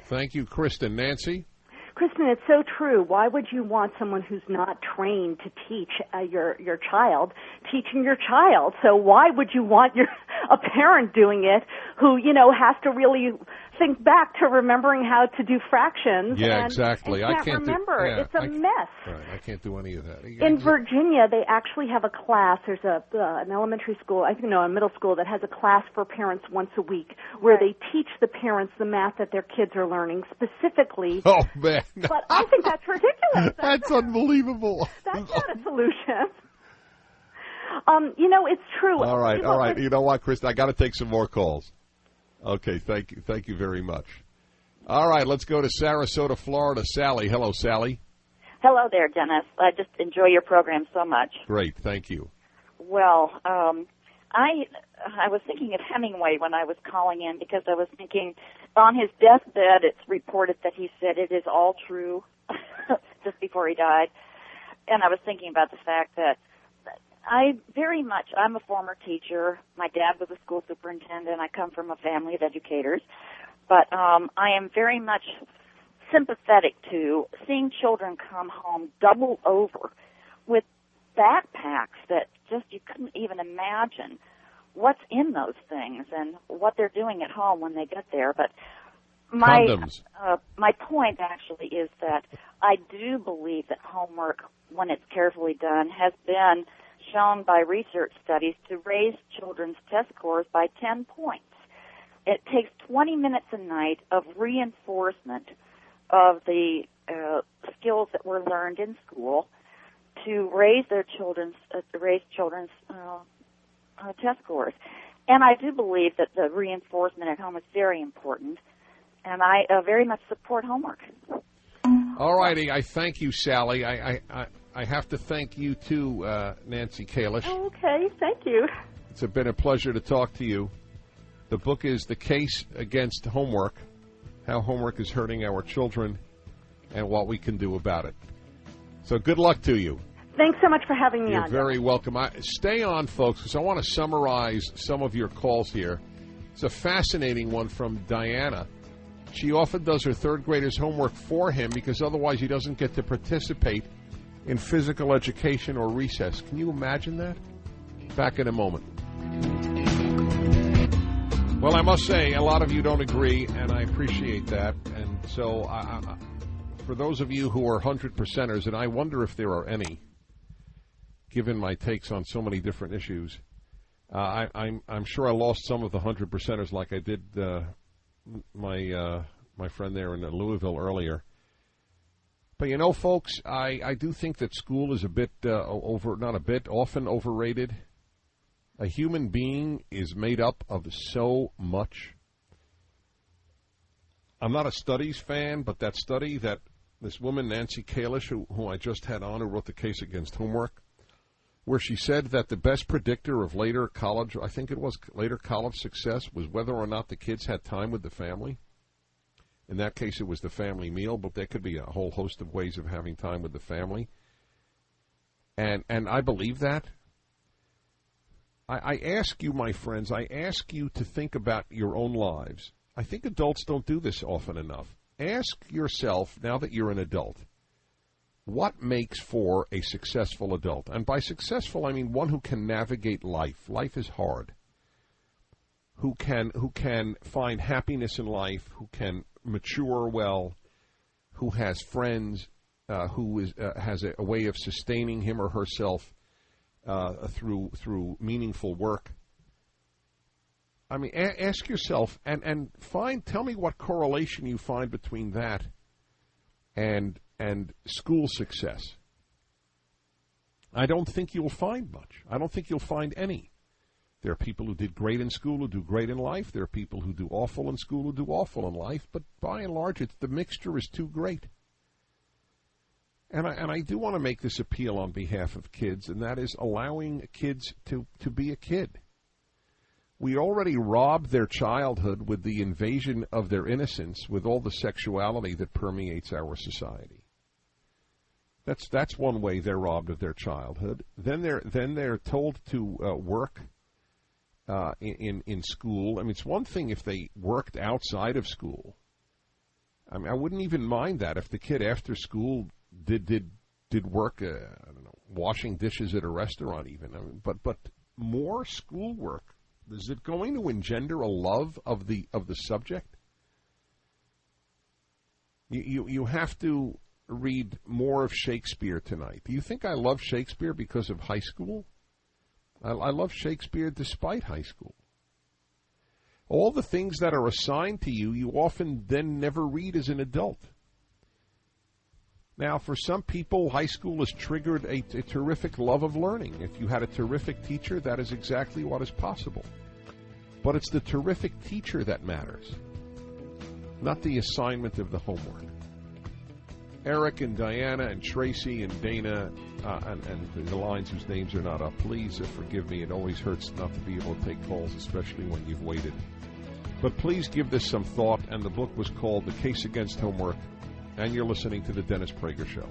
Thank you, Kristen. Nancy? Kristen, it's so true. Why would you want someone who's not trained to teach your child teaching your child? So why would you want a parent doing it who, has to really think back to remembering how to do fractions? Yeah, exactly. And can't remember. It's a mess. Right, I can't do any of that. In Virginia, they actually have a class. There's an elementary school, a middle school that has a class for parents once a week where they teach the parents the math that their kids are learning specifically. Oh, man. But I think that's ridiculous. That's unbelievable. That's not a solution. It's true. All right. You know what, Kristen? I got to take some more calls. Okay, thank you very much. All right, let's go to Sarasota, Florida. Sally. Hello, Sally. Hello there, Dennis. I just enjoy your program so much. Great, thank you. Well, I was thinking of Hemingway when I was calling in because I was thinking on his deathbed it's reported that he said it is all true just before he died. And I was thinking about the fact that I'm a former teacher. My dad was a school superintendent. I come from a family of educators. But I am very much sympathetic to seeing children come home double over with backpacks that just you couldn't even imagine what's in those things and what they're doing at home when they get there. But my point actually is that I do believe that homework, when it's carefully done, has been shown by research studies to raise children's test scores by 10 points. It takes 20 minutes a night of reinforcement of the skills that were learned in school to raise children's test scores. And I do believe that the reinforcement at home is very important, and I very much support homework. All righty. I thank you, Sally. I have to thank you, too, Nancy Kalish. Oh, okay. Thank you. It's been a pleasure to talk to you. The book is The Case Against Homework, How Homework is Hurting Our Children, and What We Can Do About It. So good luck to you. Thanks so much for having me on. You're very welcome. Stay on, folks, because I want to summarize some of your calls here. It's a fascinating one from Diana. She often does her third grader's homework for him because otherwise he doesn't get to participate in physical education or recess. Can you imagine that? Back in a moment. Well, I must say, a lot of you don't agree, and I appreciate that. And so for those of you who are 100%ers, and I wonder if there are any, given my takes on so many different issues, I'm sure I lost some of the 100%ers like I did my friend there in Louisville earlier. But, folks, I do think that school is a bit often overrated. A human being is made up of so much. I'm not a studies fan, but that study that this woman, Nancy Kalish, who I just had on, who wrote The Case Against Homework, where she said that the best predictor of later college success was whether or not the kids had time with the family. In that case, it was the family meal, but there could be a whole host of ways of having time with the family. And I believe that. I ask you, my friends, to think about your own lives. I think adults don't do this often enough. Ask yourself, now that you're an adult, what makes for a successful adult? And by successful, I mean one who can navigate life. Life is hard. Who can find happiness in life, who can mature well, who has friends, who has a way of sustaining him or herself through meaningful work. I mean, ask yourself and tell me what correlation you find between that and school success. I don't think you'll find much. I don't think you'll find any. There are people who did great in school who do great in life. There are people who do awful in school who do awful in life. But by and large, the mixture is too great. And I do want to make this appeal on behalf of kids, and that is allowing kids to be a kid. We already robbed their childhood with the invasion of their innocence, with all the sexuality that permeates our society. That's one way they're robbed of their childhood. Then they're told to work in school. I mean, it's one thing if they worked outside of school, I mean, I wouldn't even mind that if the kid after school did work, I don't know, washing dishes at a restaurant even. I mean, but more schoolwork, is it going to engender a love of the subject? You have to read more of Shakespeare tonight. Do you think I love Shakespeare because of high school? I love Shakespeare despite high school. All the things that are assigned to you, you often then never read as an adult. Now, for some people, high school has triggered a terrific love of learning. If you had a terrific teacher, that is exactly what is possible. But it's the terrific teacher that matters, not the assignment of the homework. Eric and Diana and Tracy and Dana and the lines whose names are not up, please forgive me. It always hurts not to be able to take calls, especially when you've waited. But please give this some thought, and the book was called The Case Against Homework, and you're listening to The Dennis Prager Show.